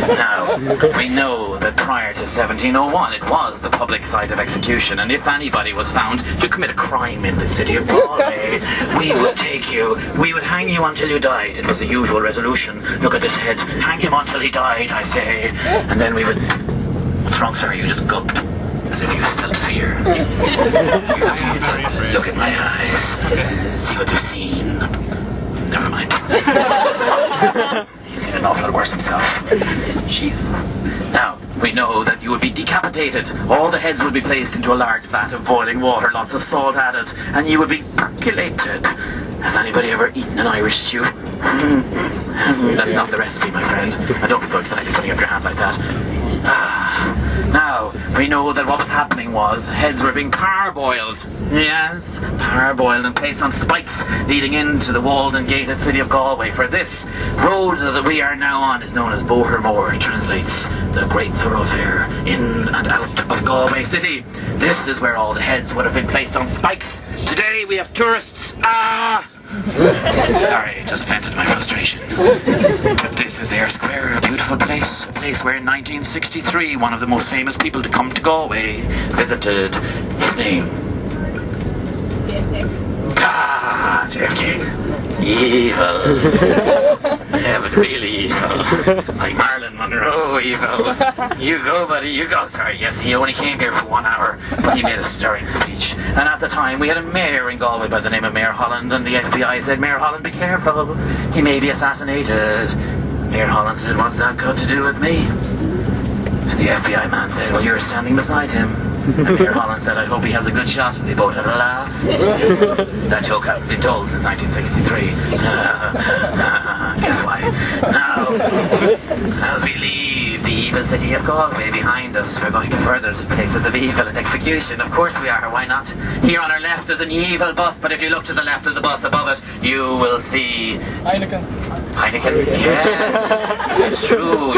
Now, we know that prior to 1701 it was the public site of execution, and if anybody was found to commit a crime in the city of Galway, we would take you, we would hang you until you died. It was the usual resolution. Look at this head, hang him until he died, I say. And then we would... What's wrong, sir? You just gulped, as if you felt fear. Look at my eyes. See what they've seen. Never mind. He's seen an awful lot worse himself. Jeez. Now, we know that you would be decapitated. All the heads would be placed into a large vat of boiling water, lots of salt added, and you would be percolated. Has anybody ever eaten an Irish stew? That's not the recipe, my friend. Don't be so excited putting up your hand like that. Now, we know that what was happening was heads were being parboiled. Yes, parboiled and placed on spikes leading into the walled and gated city of Galway. For this road that we are now on is known as Bohermore, translates the great thoroughfare in and out of Galway city. This is where all the heads would have been placed on spikes. Today we have tourists. Sorry, just vented my frustration. But this is their square, a beautiful place. A place where in 1963 one of the most famous people to come to Galway visited. His name? JFK. Evil. Yeah, but really evil. Like Marilyn Monroe evil. You go, buddy, you go. Sorry, yes, he only came here for 1 hour, but he made a stirring speech. And at the time, we had a mayor in Galway by the name of Mayor Holland, and the FBI said, Mayor Holland, be careful. He may be assassinated. Mayor Holland said, what's that got to do with me? And the FBI man said, well, you're standing beside him. And Mayor Holland said, I hope he has a good shot. And they both had a laugh. That joke hasn't been told since 1963. Guess why? Now, as we leave the evil city of Galway behind us, we're going to further places of evil and execution. Of course we are, why not? Here on our left is an evil bus, but if you look to the left of the bus above it, you will see... Heineken? Yes, it's true.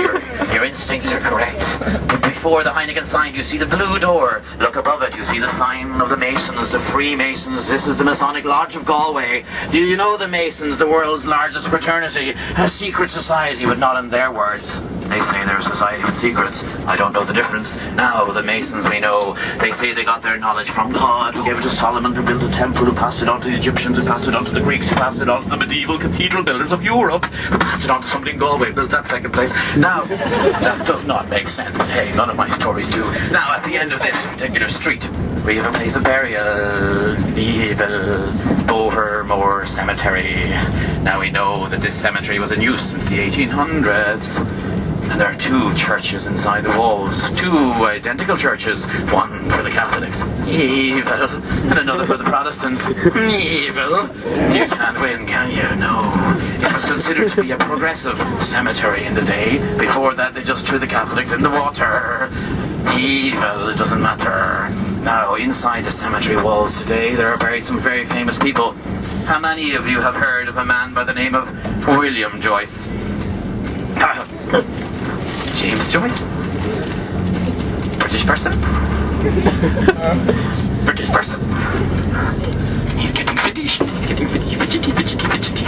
Your instincts are correct. But before the Heineken sign, you see the blue door. Look above it, you see the sign of the Masons, the Freemasons. This is the Masonic Lodge of Galway. Do you know the Masons, the world's largest fraternity? A secret society, but not in their words. They say they're a society with secrets. I don't know the difference. Now, the Masons we know, they say they got their knowledge from God, who gave it to Solomon, who built a temple, who passed it on to the Egyptians, who passed it on to the Greeks, who passed it on to the medieval cathedral builders of Europe, who passed it on to somebody in Galway, built that fucking place. Now, that does not make sense, but hey, none of my stories do. Now, at the end of this particular street, we have a place of burial, the evil Bohermore Cemetery. Now we know that this cemetery was in use since the 1800s. And there are 2 churches inside the walls. 2 identical churches. One for the Catholics, evil, and another for the Protestants, evil. You can't win, can you? No. It was considered to be a progressive cemetery in the day. Before that, they just threw the Catholics in the water. Evil, it doesn't matter. Now, inside the cemetery walls today, there are buried some very famous people. How many of you have heard of a man by the name of William Joyce? James Joyce? British person? British person. He's getting finished. He's getting finished. Fidgety.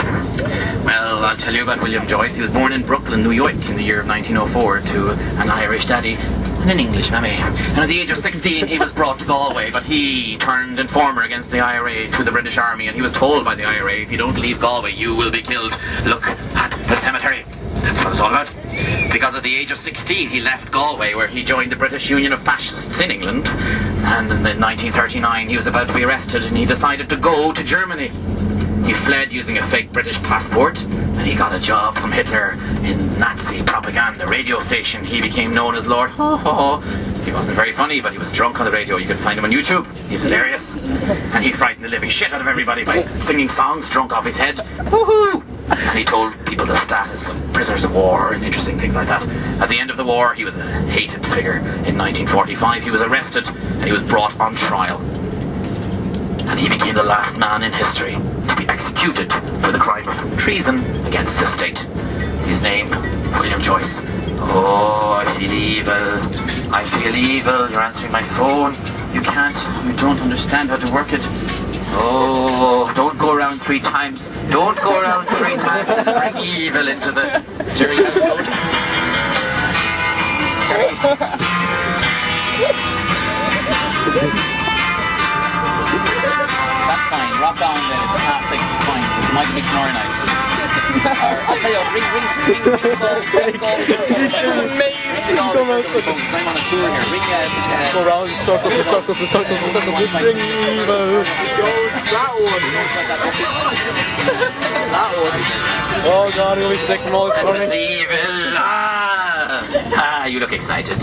Well, I'll tell you about William Joyce. He was born in Brooklyn, New York in the year of 1904 to an Irish daddy and an English mammy. And at the age of 16 he was brought to Galway, but he turned informer against the IRA to the British Army, and he was told by the IRA, if you don't leave Galway you will be killed. Look at the cemetery. That's what it's all about. Because at the age of 16 he left Galway, where he joined the British Union of Fascists in England, and in 1939 he was about to be arrested and he decided to go to Germany. He fled using a fake British passport, and he got a job from Hitler in Nazi propaganda radio station. He became known as Lord Ho Ho. He wasn't very funny, but he was drunk on the radio. You can find him on YouTube. He's hilarious. And he frightened the living shit out of everybody by singing songs drunk off his head. Woohoo! And he told people the status of prisoners of war and interesting things like that. At the end of the war, he was a hated figure. In 1945, he was arrested and he was brought on trial. And he became the last man in history to be executed for the crime of treason against the state. His name, William Joyce. Oh, I feel evil. I feel evil. You're answering my phone. You don't understand how to work it. Oh, don't go around 3 times. Don't go around 3 times and bring evil into the jury house. That's fine. Rock on then. If it's not 6, it's fine. It might be tomorrow night. I'll tell you, ring the phone. Amazing. I'm on a tour here. Ring Go around in circles and circles and circles and circles. Ring evil. That one. That one. Oh god, he'll be sick from all this Christmas running. evil. You look excited.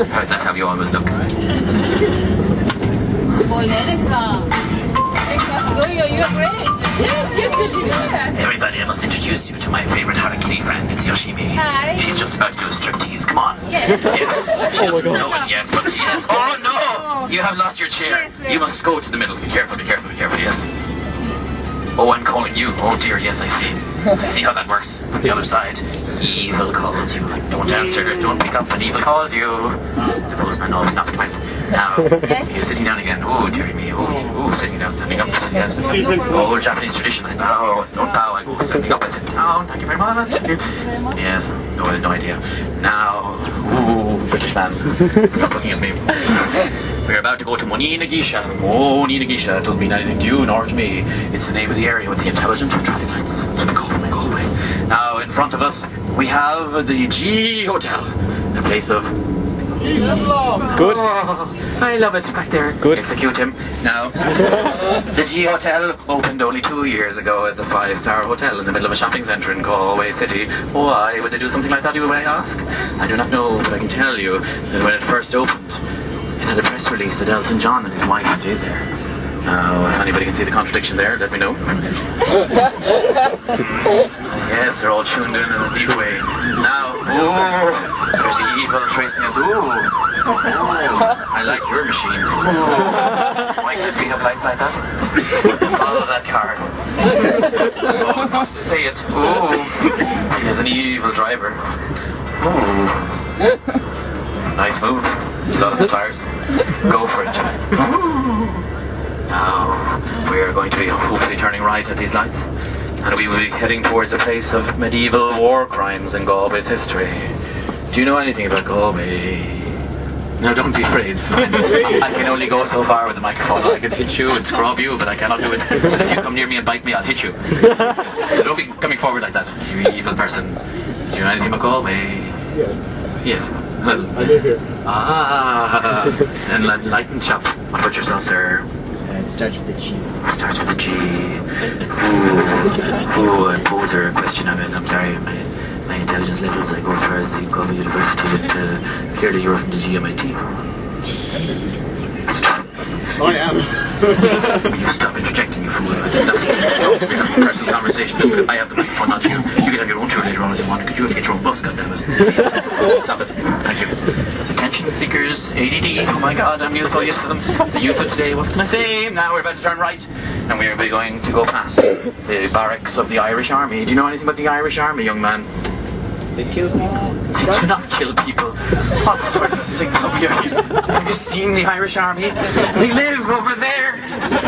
How's that how you always look? You're great. Yes, Everybody, I must introduce you to my favorite harakiri friend. It's Yoshimi. Hi. She's just about to do a striptease. Come on. Yes. Yes. She doesn't know it yet, but yes. Oh no! You have lost your chair. Yes, You must go to the middle. Be careful, be careful, be careful, yes. Oh, I'm calling you. Oh dear, yes, I see. I see how that works. From the other side. Evil calls you. Don't answer. Don't pick up when evil calls you. The postman always knocks twice. Now, Yes. you're sitting down again. Oh, dearie me. Oh, sitting down, standing up, sitting down. Old Japanese tradition. I bow. Don't bow. I go standing up. I sit down. Thank you very much. Thank you. Yes. No idea. Now, British man. Stop looking at me. We're about to go to Moninagisha. Moninagisha. It doesn't mean anything to you nor to me. It's the name of the area with the intelligent traffic lights. That's what they call my Galway. Now, in front of us, we have the Diz-vii Hotel. A place of... Good. Oh, I love it back there. Good. Execute him. Now, the Diz-vii Hotel opened only 2 years ago as a 5-star hotel in the middle of a shopping centre in Galway City. Why would they do something like that, you may ask? I do not know, but I can tell you that when it first opened, it had a press release that Elton John and his wife stayed there. Now, if anybody can see the contradiction there, let me know. Yes, they're all tuned in a deep way. Now, there's the evil tracing us. I like your machine. Why can't we have lights like that? Follow that car. Always wanted to say it. He's an evil driver. Nice move. A lot of the tires. Go for it. Now, we are going to be hopefully turning right at these lights, and we will be heading towards a place of medieval war crimes in Galway's history. Do you know anything about Galway? No, don't be afraid, it's fine. I can only go so far with the microphone. I can hit you and scrub you, but I cannot do it. If you come near me and bite me, I'll hit you. Don't be coming forward like that, you evil person. Do you know anything about Galway? Yes. Yes. Well, I live here. And enlightened chap. What about yourself, sir? It starts with a G. It starts with a G. A poser question. I'm sorry, my intelligence levels, I go as far as the Galway University, but clearly you're from the GMIT. Stop. I am. Will you stop interjecting, you fool? I did not see a joke. We're having a personal conversation. I have the microphone, not you. You can have your own tour later on if you want, because you have to get your own bus, goddammit. Stop it. Thank you. Attention seekers, ADD, oh my god, I'm so used to them. The youth of today, what can I say? Now we're about to turn right, and we're going to go past the barracks of the Irish Army. Do you know anything about the Irish Army, young man? They kill people. They do not kill people. What sort of signal are you? Have you seen the Irish Army? They live over there.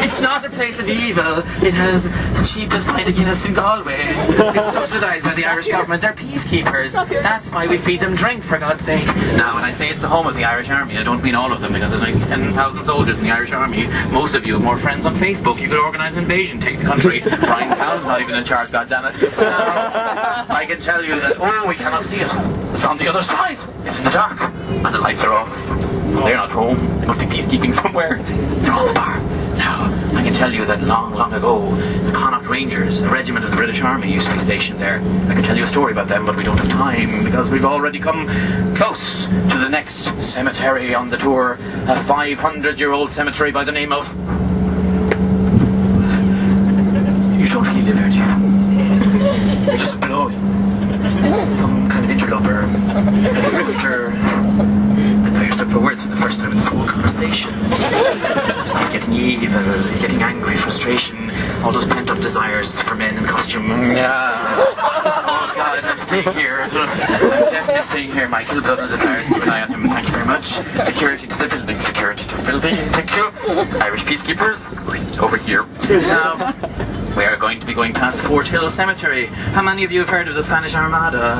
It's not a place of evil. It has the cheapest pint of Guinness in Galway. It's subsidised by the Irish government. They're peacekeepers. That's why we feed them drink, for God's sake. Now, when I say it's the home of the Irish Army, I don't mean all of them, because there's like 10,000 soldiers in the Irish Army. Most of you have more friends on Facebook. You could organise an invasion, take the country. Brian Cowan's not even in charge, goddammit. Now, I can tell you that, we cannot see it. It's on the other side. It's in the dark. And the lights are off. They're not home. They must be peacekeeping somewhere. They're on the bar. Now, I can tell you that long, long ago, the Connaught Rangers, a regiment of the British Army, used to be stationed there. I can tell you a story about them, but we don't have time, because we've already come close to the next cemetery on the tour. A 500-year-old cemetery by the name of... You don't really live here, do you? You're just blowing. Some kind of interloper, a drifter, and now you're stuck for words for the first time in this whole conversation. He's getting evil, he's getting angry, frustration, all those pent-up desires for men in costume. Oh God, I'm staying here. I'm definitely staying here, Michael, but other desires, keep an eye on him. Thank you very much. Security to the building, security to the building, thank you. Irish peacekeepers, over here. Now, we are going to be going past Fort Hill Cemetery. How many of you have heard of the Spanish Armada?